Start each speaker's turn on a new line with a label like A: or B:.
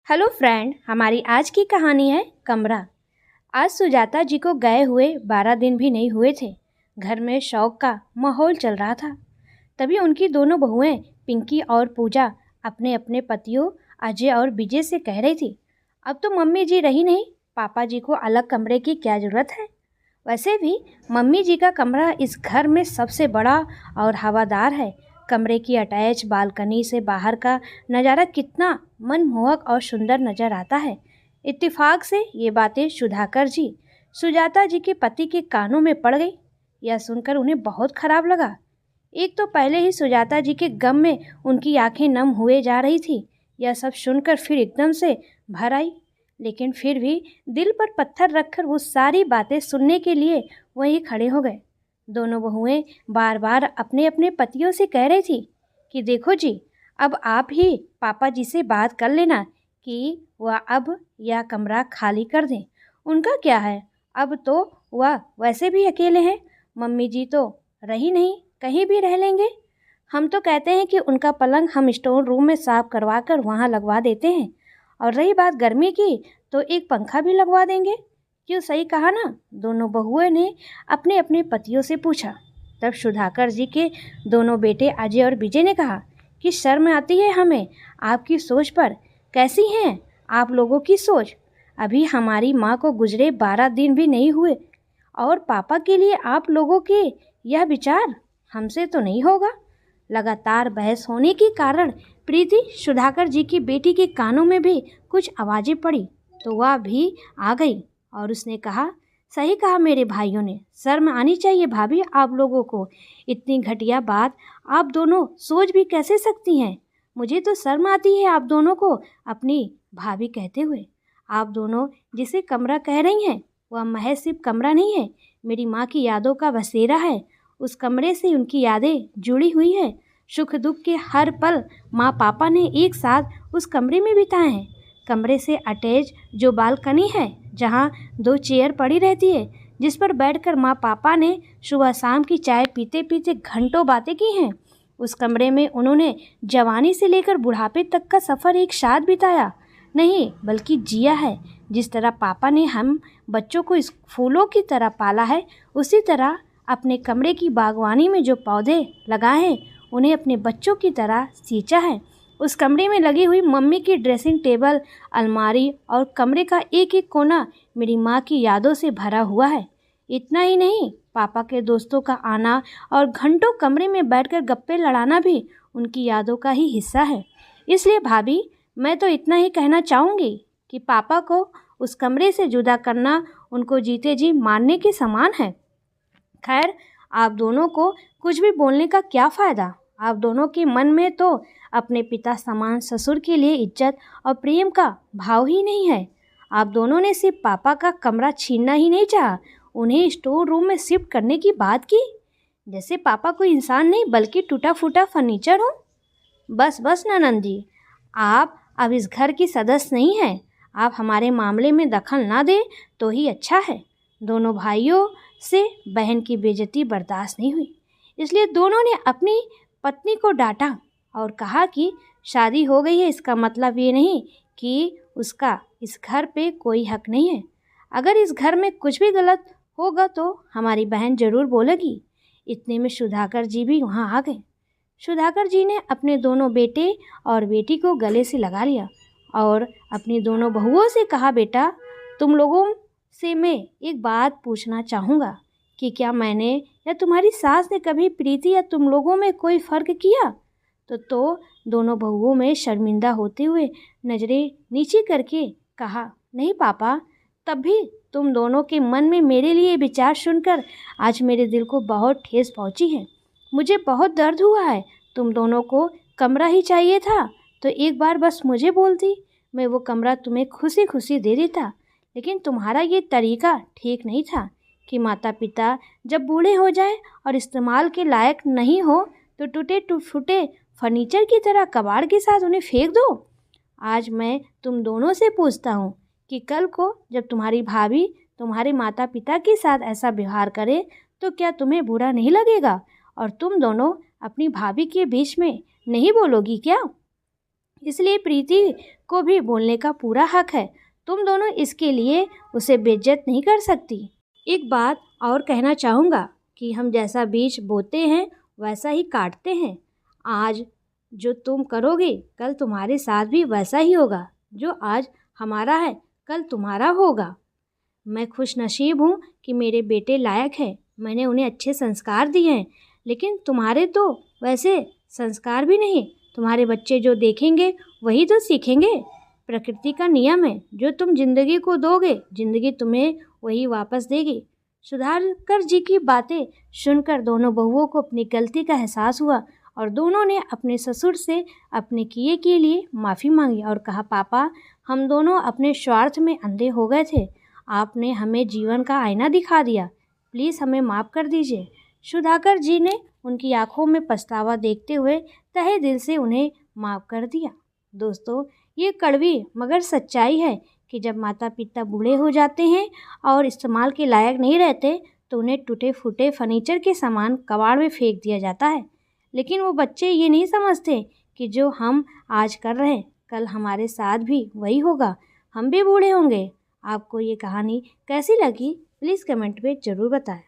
A: Hello friend, हमारी आज की कहानी है कमरा। आज सुजाता जी को गए हुए 12 दिन भी नहीं हुए थे। घर में शौक का माहौल चल रहा था। तभी उनकी दोनों बहुएं पिंकी और पूजा अपने अपने पतियों अजय और विजय से कह रही थी, अब तो मम्मी जी रही नहीं, पापा जी को अलग कमरे की क्या ज़रूरत है। वैसे भी मम्मी जी का कमरा इस घर में सबसे बड़ा और हवादार है। कमरे की अटैच बालकनी से बाहर का नज़ारा कितना मनमोहक और सुंदर नज़र आता है। इत्तेफाक से ये बातें सुधाकर जी सुजाता जी के पति के कानों में पड़ गई। यह सुनकर उन्हें बहुत खराब लगा। एक तो पहले ही सुजाता जी के गम में उनकी आंखें नम हुए जा रही थी। यह सब सुनकर फिर एकदम से भर आई, लेकिन फिर भी दिल पर पत्थर रखकर वो सारी बातें सुनने के लिए वहीं खड़े हो गए। दोनों बहुएं बार बार अपने अपने पतियों से कह रही थी कि देखो जी, अब आप ही पापा जी से बात कर लेना कि वह अब यह कमरा खाली कर दें। उनका क्या है, अब तो वह वैसे भी अकेले हैं। मम्मी जी तो रही नहीं, कहीं भी रह लेंगे। हम तो कहते हैं कि उनका पलंग हम स्टोर रूम में साफ करवा कर वहाँ लगवा देते हैं, और रही बात गर्मी की तो एक पंखा भी लगवा देंगे। क्यों, सही कहा ना? दोनों बहुओं ने अपने अपने पतियों से पूछा। तब सुधाकर जी के दोनों बेटे अजय और विजय ने कहा कि शर्म आती है हमें आपकी सोच पर। कैसी हैं आप लोगों की सोच? अभी हमारी माँ को गुजरे 12 दिन भी नहीं हुए, और पापा के लिए आप लोगों के यह विचार हमसे तो नहीं होगा। लगातार बहस होने के कारण प्रीति सुधाकर जी की बेटी के कानों में भी कुछ आवाज़ें पड़ी, तो वह भी आ गई और उसने कहा, सही कहा मेरे भाइयों ने, शर्म आनी चाहिए भाभी आप लोगों को। इतनी घटिया बात आप दोनों सोच भी कैसे सकती हैं? मुझे तो शर्म आती है आप दोनों को अपनी भाभी कहते हुए। आप दोनों जिसे कमरा कह रही हैं वह महज सिर्फ कमरा नहीं है, मेरी माँ की यादों का बसेरा है। उस कमरे से उनकी यादें जुड़ी हुई है। सुख दुख के हर पल माँ पापा ने एक साथ उस कमरे में बिताए हैं। कमरे से अटैच जो बालकनी है, जहाँ 2 चेयर पड़ी रहती है, जिस पर बैठकर माँ पापा ने सुबह शाम की चाय पीते पीते घंटों बातें की हैं। उस कमरे में उन्होंने जवानी से लेकर बुढ़ापे तक का सफ़र एक साथ बिताया नहीं बल्कि जिया है। जिस तरह पापा ने हम बच्चों को इस फूलों की तरह पाला है, उसी तरह अपने कमरे की बागवानी में जो पौधे लगाए हैं उन्हें अपने बच्चों की तरह सींचा है। उस कमरे में लगी हुई मम्मी की ड्रेसिंग टेबल, अलमारी और कमरे का एक एक कोना मेरी माँ की यादों से भरा हुआ है। इतना ही नहीं, पापा के दोस्तों का आना और घंटों कमरे में बैठकर गप्पे लड़ाना भी उनकी यादों का ही हिस्सा है। इसलिए भाभी, मैं तो इतना ही कहना चाहूँगी कि पापा को उस कमरे से जुदा करना उनको जीते जी मारने के समान है। खैर, आप दोनों को कुछ भी बोलने का क्या फ़ायदा? आप दोनों के मन में तो अपने पिता समान ससुर के लिए इज्जत और प्रेम का भाव ही नहीं है। आप दोनों ने सिर्फ पापा का कमरा छीनना ही नहीं चाहा, उन्हें स्टोर रूम में शिफ्ट करने की बात की, जैसे पापा कोई इंसान नहीं बल्कि टूटा फूटा फर्नीचर हो। बस बस ननद जी, आप अब इस घर की सदस्य नहीं हैं। आप हमारे मामले में दखल ना दें तो ही अच्छा है। दोनों भाइयों से बहन की बेइज्जती बर्दाश्त नहीं हुई, इसलिए दोनों ने अपनी पत्नी को डांटा और कहा कि शादी हो गई है, इसका मतलब ये नहीं कि उसका इस घर पे कोई हक नहीं है। अगर इस घर में कुछ भी गलत होगा तो हमारी बहन ज़रूर बोलेगी। इतने में सुधाकर जी भी वहाँ आ गए। सुधाकर जी ने अपने दोनों बेटे और बेटी को गले से लगा लिया और अपनी दोनों बहुओं से कहा, बेटा, तुम लोगों से मैं एक बात पूछना चाहूँगा कि क्या मैंने या तुम्हारी सास ने कभी प्रीति या तुम लोगों में कोई फ़र्क किया? तो दोनों बहुओं में शर्मिंदा होते हुए नज़रें नीचे करके कहा, नहीं पापा। तब भी तुम दोनों के मन में मेरे लिए विचार सुनकर आज मेरे दिल को बहुत ठेस पहुंची है। मुझे बहुत दर्द हुआ है। तुम दोनों को कमरा ही चाहिए था तो एक बार बस मुझे बोलती, मैं वो कमरा तुम्हें खुशी खुशी दे देता। लेकिन तुम्हारा ये तरीका ठीक नहीं था कि माता पिता जब बूढ़े हो जाए और इस्तेमाल के लायक नहीं हो तो टूटे फूटे फर्नीचर की तरह कबाड़ के साथ उन्हें फेंक दो। आज मैं तुम दोनों से पूछता हूँ कि कल को जब तुम्हारी भाभी तुम्हारे माता पिता के साथ ऐसा व्यवहार करे तो क्या तुम्हें बुरा नहीं लगेगा? और तुम दोनों अपनी भाभी के बीच में नहीं बोलोगी क्या? इसलिए प्रीति को भी बोलने का पूरा हक है। तुम दोनों इसके लिए उसे बेइज्जत नहीं कर सकती। एक बात और कहना चाहूँगा कि हम जैसा बीज बोते हैं वैसा ही काटते हैं। आज जो तुम करोगे कल तुम्हारे साथ भी वैसा ही होगा। जो आज हमारा है कल तुम्हारा होगा। मैं खुश नसीब हूँ कि मेरे बेटे लायक हैं। मैंने उन्हें अच्छे संस्कार दिए हैं, लेकिन तुम्हारे तो वैसे संस्कार भी नहीं। तुम्हारे बच्चे जो देखेंगे वही तो सीखेंगे। प्रकृति का नियम है, जो तुम जिंदगी को दोगे जिंदगी तुम्हें वही वापस देगी। सुधाकर जी की बातें सुनकर दोनों बहुओं को अपनी गलती का एहसास हुआ और दोनों ने अपने ससुर से अपने किए के लिए माफ़ी मांगी और कहा, पापा हम दोनों अपने स्वार्थ में अंधे हो गए थे। आपने हमें जीवन का आईना दिखा दिया। प्लीज़ हमें माफ़ कर दीजिए। सुधाकर जी ने उनकी आंखों में पछतावा देखते हुए तहे दिल से उन्हें माफ़ कर दिया। दोस्तों, ये कड़वी मगर सच्चाई है कि जब माता पिता बूढ़े हो जाते हैं और इस्तेमाल के लायक नहीं रहते तो उन्हें टूटे फूटे फर्नीचर के सामान कबाड़ में फेंक दिया जाता है। लेकिन वो बच्चे ये नहीं समझते कि जो हम आज कर रहे हैं कल हमारे साथ भी वही होगा। हम भी बूढ़े होंगे। आपको ये कहानी कैसी लगी प्लीज़ कमेंट में ज़रूर बताएं।